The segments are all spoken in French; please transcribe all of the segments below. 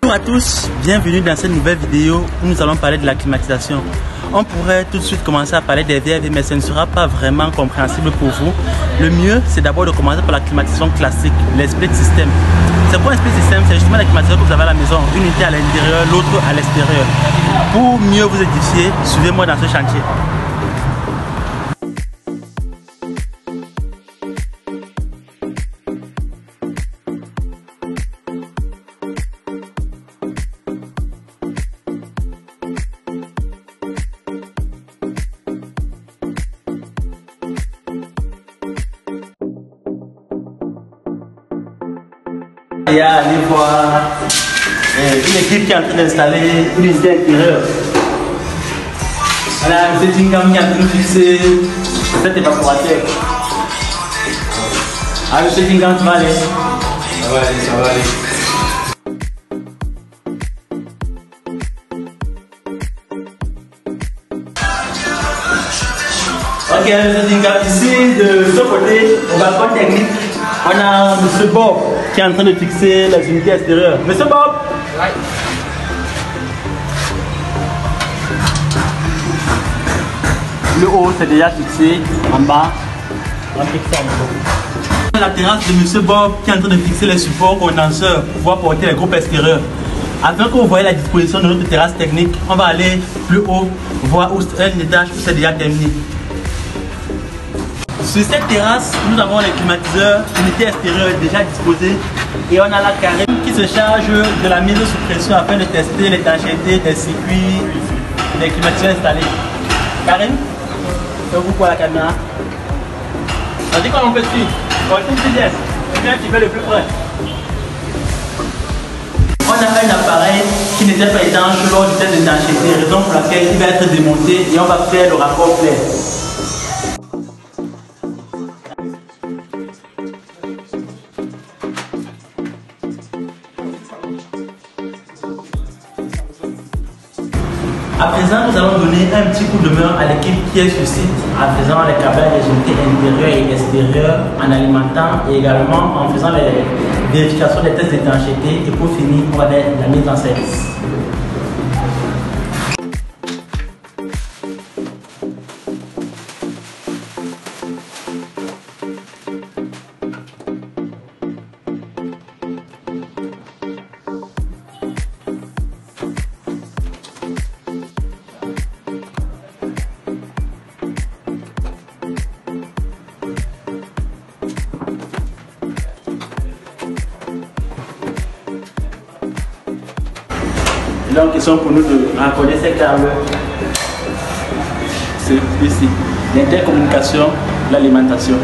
Bonjour à tous, bienvenue dans cette nouvelle vidéo où nous allons parler de la climatisation. On pourrait tout de suite commencer à parler des VRV, mais ce ne sera pas vraiment compréhensible pour vous. Le mieux, c'est d'abord de commencer par la climatisation classique, les split system. C'est quoi un split system? C'est justement la climatisation que vous avez à la maison, une unité à l'intérieur, l'autre à l'extérieur. Pour mieux vous édifier, suivez-moi dans ce chantier. Et à aller voir une équipe qui est en train d'installer une unité intérieure. Voilà, M. Tingam qui est en train de fixer cet évaporateur. Ah, M. Tingam, tu vas aller? Ça va aller, ça va aller. Ok, M. Tingam, ici de ce côté, au balcon technique, on a M. Bob qui est en train de fixer les unités extérieures. Monsieur Bob? Ouais. Le haut c'est déjà fixé, en bas, on fixe en haut. La terrasse de Monsieur Bob qui est en train de fixer les supports condenseurs pour pouvoir porter les groupes extérieurs. Afin que vous voyez la disposition de notre terrasse technique, on va aller plus haut, voir où un étage où c'est déjà terminé. Sur cette terrasse, nous avons les climatiseurs, unité extérieure déjà disposée, et on a la Karim qui se charge de la mise sous pression afin de tester l'étanchéité des circuits des climatiseurs installés. Karim, c'est vous pour la caméra. On dit quoi mon petit? Continue de dire, viens un petit peu le plus près. On a un appareil qui n'était pas étanche lors du test d'étanchéité, raison pour laquelle il va être démonté et on va faire le rapport clair. À présent, nous allons donner un petit coup de main à l'équipe qui est sur site en faisant les câblages des unités intérieures et extérieures, en alimentant et également en faisant les vérifications des tests d'étanchéité et pour finir, on va faire la mise en service. Donc, ils sont pour nous de raccorder ces câbles. C'est ici, l'intercommunication, l'alimentation.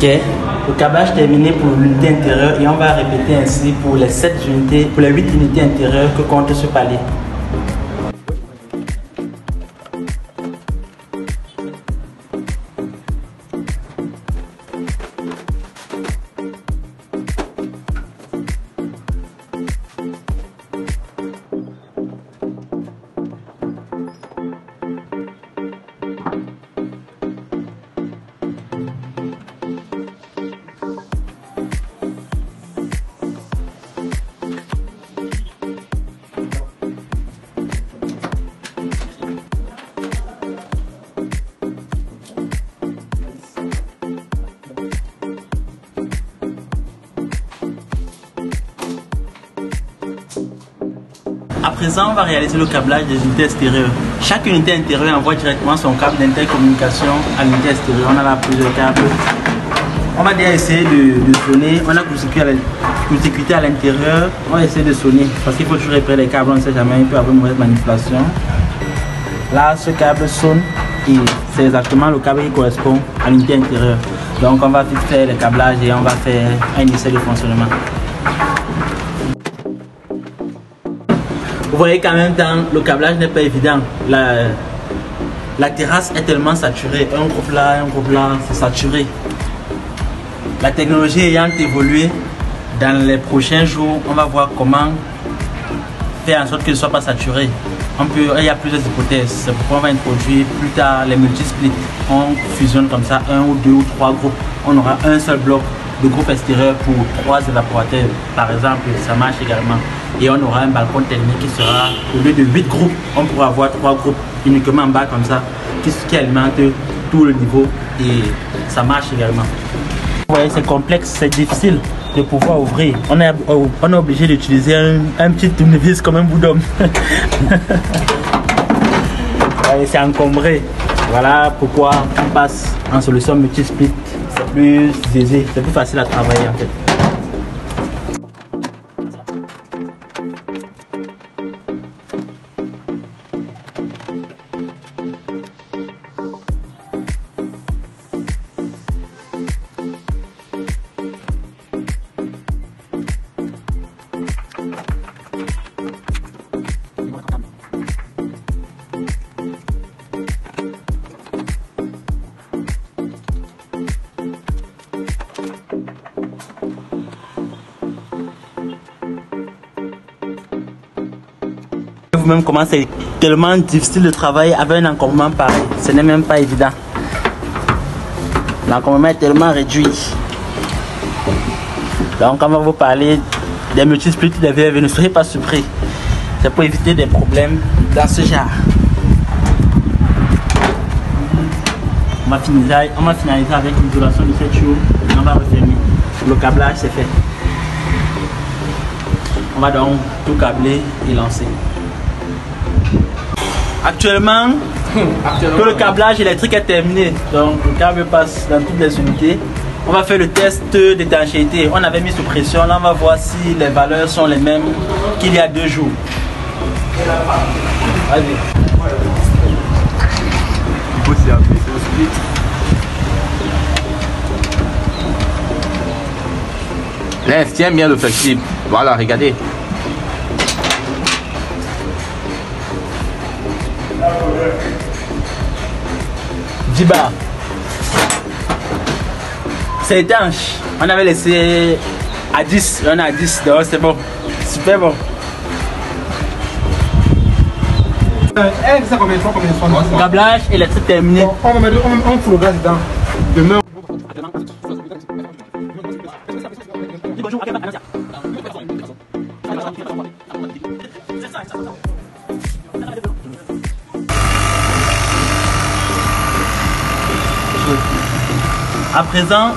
Ok, le câblage terminé pour l'unité intérieure et on va répéter ainsi pour les 7 unités, pour les 8 unités intérieures que compte ce palier. À présent, on va réaliser le câblage des unités extérieures. Chaque unité intérieure envoie directement son câble d'intercommunication à l'unité extérieure. On a là plusieurs câbles. On va déjà essayer de sonner. On a court-circuité à l'intérieur. On va essayer de sonner parce qu'il faut toujours réparer les câbles. On ne sait jamais, il peut y avoir une mauvaise manipulation. Là, ce câble sonne et c'est exactement le câble qui correspond à l'unité intérieure. Donc, on va vite faire le câblage et on va faire un essai de fonctionnement. Vous voyez qu'en même temps, le câblage n'est pas évident. La terrasse est tellement saturée. Un groupe là, c'est saturé. La technologie ayant évolué, dans les prochains jours, on va voir comment faire en sorte que ce ne soit pas saturé. Il y a plusieurs hypothèses. C'est pourquoi on va introduire plus tard les multisplits. On fusionne comme ça, 1 ou 2 ou 3 groupes. On aura un seul bloc de groupe extérieur pour 3 évaporateurs. Par exemple, ça marche également. Et on aura un balcon technique qui sera, au lieu de 8 groupes, on pourra avoir 3 groupes uniquement en bas comme ça, qui alimente tout le niveau et ça marche également. Vous voyez, c'est complexe, c'est difficile de pouvoir ouvrir. On est obligé d'utiliser un petit tournevis comme un bout d'homme. C'est encombré. Voilà pourquoi on passe en solution multisplit. C'est plus aisé, c'est plus facile à travailler en fait. Vous-même comment c'est tellement difficile de travailler avec un encombrement pareil. Ce n'est même pas évident. L'encombrement est tellement réduit. Donc on va vous parler des multisplits des VRV. Ne soyez pas surpris. C'est pour éviter des problèmes dans ce genre. On va finaliser avec l'isolation de cette chose et on va refermer. Le câblage c'est fait. On va donc tout câbler et lancer. Actuellement, tout le câblage électrique est terminé, donc le câble passe dans toutes les unités. On va faire le test d'étanchéité. On avait mis sous pression, là on va voir si les valeurs sont les mêmes qu'il y a 2 jours. Vas-y. Là, tiens bien le flexible. Voilà, regardez. Diba. C'est étanche. On avait laissé à 10. On est à 10. Donc c'est bon. Super bon. Ça combien de fois Câblage électrique terminé. On fout le gaz dedans. Demain. À présent,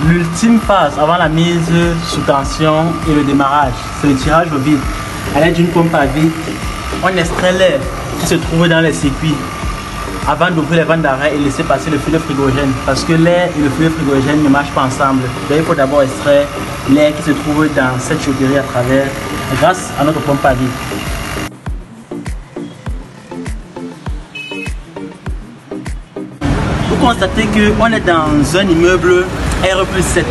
l'ultime phase avant la mise sous tension et le démarrage, c'est le tirage au vide. À l'aide d'une pompe à vide, on extrait l'air qui se trouve dans les circuits avant d'ouvrir les vannes d'arrêt et laisser passer le fluide frigorigène, parce que l'air et le fluide frigorigène ne marchent pas ensemble. Donc il faut d'abord extraire l'air qui se trouve dans cette chaudronnerie à travers, grâce à notre pompe à vide. Vous constatez qu'on est dans un immeuble R+7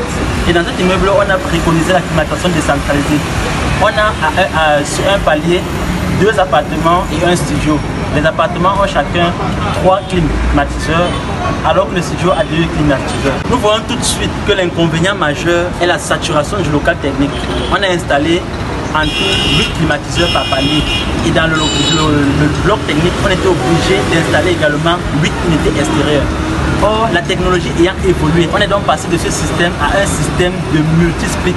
et dans cet immeuble on a préconisé la climatisation décentralisée. On a sur un palier 2 appartements et un studio. Les appartements ont chacun 3 climatiseurs alors que le studio a 2 climatiseurs. Nous voyons tout de suite que l'inconvénient majeur est la saturation du local technique. On a installé en tout 8 climatiseurs par palier et dans le bloc technique on était obligé d'installer également 8 unités extérieures. Or, la technologie ayant évolué, on est donc passé de ce système à un système de multisplit.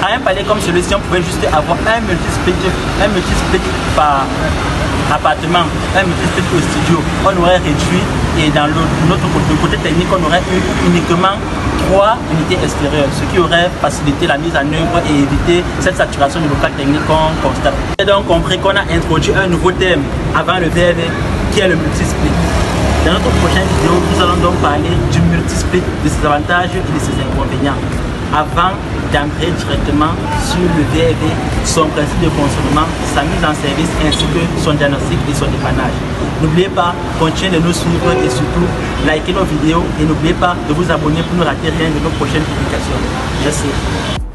À un palier comme celui-ci, on pouvait juste avoir un multisplit par appartement, un multisplit au studio. On aurait réduit et dans notre côté technique, on aurait eu uniquement 3 unités extérieures, ce qui aurait facilité la mise en œuvre et évité cette saturation du local technique qu'on constate. J'ai donc compris qu'on a introduit un nouveau thème avant le VRV qui est le multisplit. Dans notre prochaine vidéo, nous allons donc parler du multisplit, de ses avantages et de ses inconvénients. Avant d'entrer directement sur le VRV, son principe de fonctionnement, sa mise en service ainsi que son diagnostic et son dépannage. N'oubliez pas, continuez de nous suivre et surtout, likez nos vidéos et n'oubliez pas de vous abonner pour ne rater rien de nos prochaines publications. Merci.